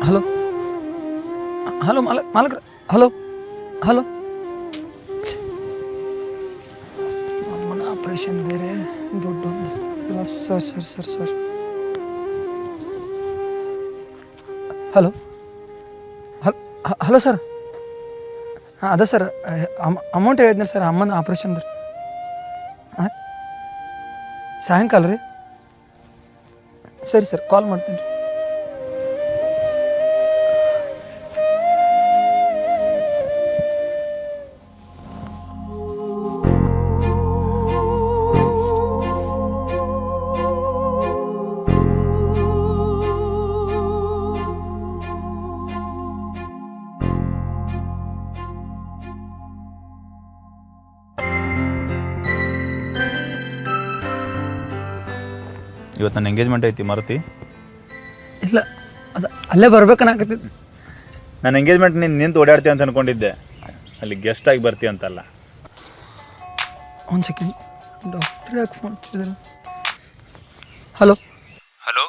Hello hello ಮಾಲಕ್ರ hello hello ಅಮ್ಮನ operation ಬೇರೆ ದುಡ್ಡು ಇಲ್ಲ ಸರ್ ಹಲೋ ಹಲೋ ಸರ್ ಹಾಂ ಅದ ಸರ್ ಅಮೌಂಟ್ ಹೇಳಿದ್ನಲ್ಲ ಸರ್ ಅಮ್ಮನ ಆಪ್ರೇಷನ್ ರೀ ಹಾಂ ಸಾಯಂಕಾಲ ರೀ ಸರಿ ಸರ್ ಕಾಲ್ ಮಾಡ್ತೀನಿ ರೀ ಇವತ್ತು ನನ್ನ ಎಂಗೇಜ್ಮೆಂಟ್ ಐತಿ ಮರತಿ? ಇಲ್ಲ ಅದು ಅಲ್ಲೇ ಬರ್ಬೇಕನ್ನಾಕತ್ತಿದ್ದು. ನನ್ನ ಎಂಗೇಜ್ಮೆಂಟ್ ನಿಂತು ಓಡಾಡ್ತಿ ಅಂತ ಅಂದ್ಕೊಂಡಿದ್ದೆ, ಅಲ್ಲಿ ಗೆಸ್ಟಾಗಿ ಬರ್ತಿ ಅಂತಲ್ಲ. ಒಂದು ಸೆಕೆಂಡ್, ಡಾಕ್ಟ್ರ್ ಯಾಕೆ ಫೋನ್ ಹಚ್ಚಿದ್ರು? ಹಲೋ ಹಲೋ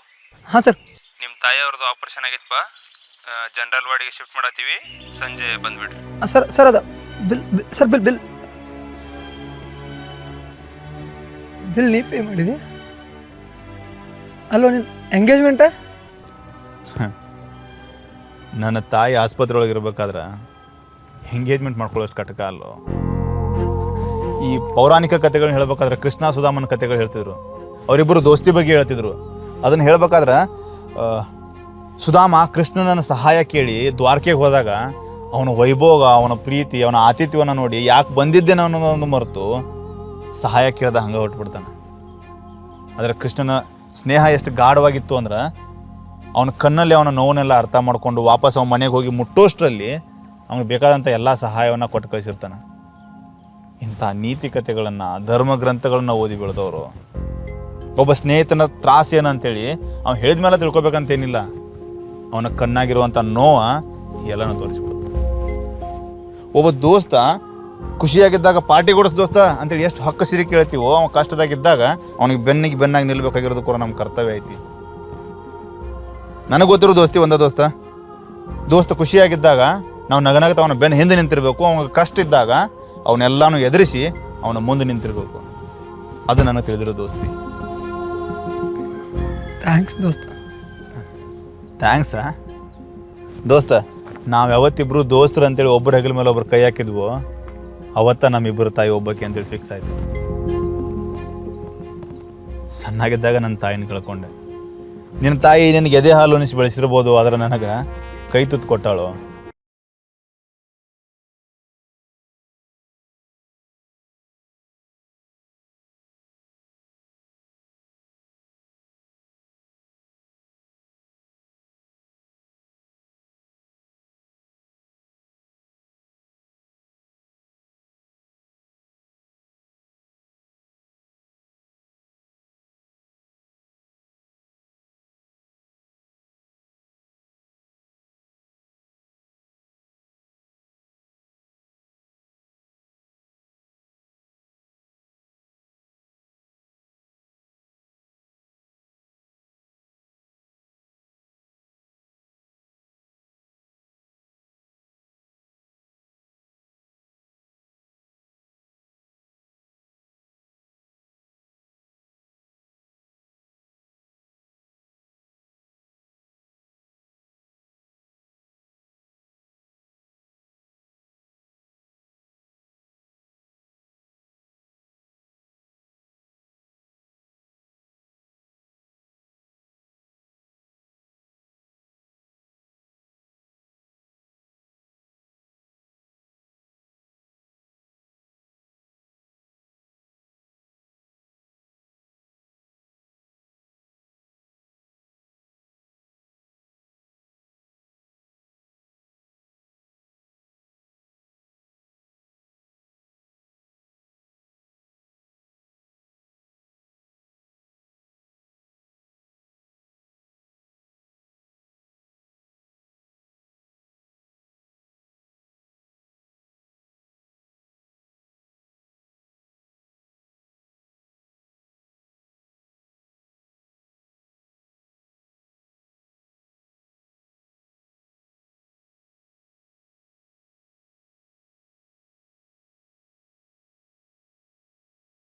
ಹಾಂ ಸರ್. ನಿಮ್ಮ ತಾಯಿಯವ್ರದ್ದು ಆಪ್ರೇಷನ್ ಆಗಿತ್ತಪ್ಪ, ಜನರಲ್ ವಾರ್ಡಿಗೆ ಶಿಫ್ಟ್ ಮಾಡತ್ತೀವಿ, ಸಂಜೆ ಬಂದುಬಿಡ್ರಿ. ಸರ್ ಅದ ಬಿಲ್ ನೀ ಪೇ ಮಾಡಿದೆ? ಅಲ್ಲೋ ನಿನ್ನ ಎಂಗೇಜ್ಮೆಂಟ? ನನ್ನ ತಾಯಿ ಆಸ್ಪತ್ರೆ ಒಳಗೆ ಇರ್ಬೇಕಾದ್ರೆ ಎಂಗೇಜ್ಮೆಂಟ್ ಮಾಡ್ಕೊಳ್ಳೋಷ್ಟು ಕಟಕ ಅಲ್ಲೋ. ಈ ಪೌರಾಣಿಕ ಕಥೆಗಳನ್ನ ಹೇಳ್ಬೇಕಾದ್ರೆ ಕೃಷ್ಣ ಸುಧಾಮನ ಕಥೆಗಳು ಹೇಳ್ತಿದ್ರು, ಅವರಿಬ್ಬರು ದೋಸ್ತಿ ಬಗ್ಗೆ ಹೇಳ್ತಿದ್ರು. ಅದನ್ನು ಹೇಳ್ಬೇಕಾದ್ರೆ ಸುಧಾಮ ಕೃಷ್ಣನ ಸಹಾಯ ಕೇಳಿ ದ್ವಾರಕೆಗೆ ಹೋದಾಗ ಅವನ ವೈಭೋಗ, ಅವನ ಪ್ರೀತಿ, ಅವನ ಆತಿಥ್ಯವನ್ನು ನೋಡಿ ಯಾಕೆ ಬಂದಿದ್ದೇನೆ ಅನ್ನೋದೊಂದು ಮರೆತು ಸಹಾಯ ಕೇಳ್ದ ಹಂಗೆ ಹೊರಟ್ಬಿಡ್ತಾನೆ. ಆದರೆ ಕೃಷ್ಣನ ಸ್ನೇಹ ಎಷ್ಟು ಗಾಢವಾಗಿತ್ತು ಅಂದ್ರೆ ಅವನ ಕಣ್ಣಲ್ಲಿ ಅವನ ನೋವನ್ನೆಲ್ಲ ಅರ್ಥ ಮಾಡಿಕೊಂಡು ವಾಪಸ್ ಅವನ ಮನೆಗೆ ಹೋಗಿ ಮುಟ್ಟೋಷ್ಟರಲ್ಲಿ ಅವನಿಗೆ ಬೇಕಾದಂಥ ಎಲ್ಲ ಸಹಾಯವನ್ನು ಕೊಟ್ಟು ಕಳಿಸಿರ್ತಾನೆ. ಇಂಥ ನೀತಿ ಕಥೆಗಳನ್ನು, ಧರ್ಮ ಗ್ರಂಥಗಳನ್ನು ಓದಿ ಬೆಳೆದವರು. ಒಬ್ಬ ಸ್ನೇಹಿತನ ತ್ರಾಸ ಏನಂತೇಳಿ ಅವ್ನು ಹೇಳಿದ ಮೇಲೆ ತಿಳ್ಕೊಬೇಕಂತೇನಿಲ್ಲ, ಅವನ ಕಣ್ಣಾಗಿರುವಂಥ ನೋವ ಎಲ್ಲನೂ ತೋರಿಸ್ಬಿಡುತ್ತೆ. ಒಬ್ಬ ದೋಸ್ತ ಖುಷಿಯಾಗಿದ್ದಾಗ ಪಾರ್ಟಿ ಕೊಡಿಸ್ ದೋಸ್ತ ಅಂತೇಳಿ ಎಷ್ಟು ಹಕ್ಕು ಸಿರಿ ಕೇಳ್ತೀವೋ, ಅವ್ನು ಕಷ್ಟದಾಗಿದ್ದಾಗ ಅವನಿಗೆ ಬೆನ್ನಾಗಿ ನಿಲ್ಬೇಕಾಗಿರೋದು ಕೂಡ ನಮ್ಮ ಕರ್ತವ್ಯ ಐತಿ. ನನಗೆ ಗೊತ್ತಿರೋ ದೋಸ್ತಿ ಒಂದೇ ದೋಸ್ತ ಖುಷಿಯಾಗಿದ್ದಾಗ ನಾವು ನಗನಗತ ಅವನ ಬೆನ್ನ ಹಿಂದೆ ನಿಂತಿರಬೇಕು, ಅವನಿಗೆ ಕಷ್ಟ ಇದ್ದಾಗ ಅವನ್ನೆಲ್ಲನೂ ಎದುರಿಸಿ ಅವನ ಮುಂದೆ ನಿಂತಿರಬೇಕು. ಅದು ನನಗೆ ತಿಳಿದಿರೋ ದೋಸ್ತಿ. ಥ್ಯಾಂಕ್ಸ್ ದೋಸ್ತ. ಥ್ಯಾಂಕ್ಸಾ ದೋಸ್ತ? ನಾವು ಯಾವತ್ತಿಬ್ಬರು ದೋಸ್ತರು ಅಂತೇಳಿ ಒಬ್ಬರ ಹೆಗಲ ಮೇಲೆ ಒಬ್ಬರು ಕೈ ಹಾಕಿದ್ವೋ ಅವತ್ತ ನಮ್ಮಿಬ್ಬರು ತಾಯಿ ಒಬ್ಬಕ್ಕೆ ಅಂತೇಳಿ ಫಿಕ್ಸ್ ಆಯಿತು. ಸಣ್ಣಾಗಿದ್ದಾಗ ನನ್ನ ತಾಯಿನ ಕಳ್ಕೊಂಡೆ. ನಿನ್ನ ತಾಯಿ ನಿನಗೆ ಎದೆ ಹಾಲು ಉಣಿಸಿ ಬೆಳೆಸಿರ್ಬೋದು, ಆದರೆ ನನಗೆ ಕೈ ತುತ್ತು ಕೊಟ್ಟಾಳು.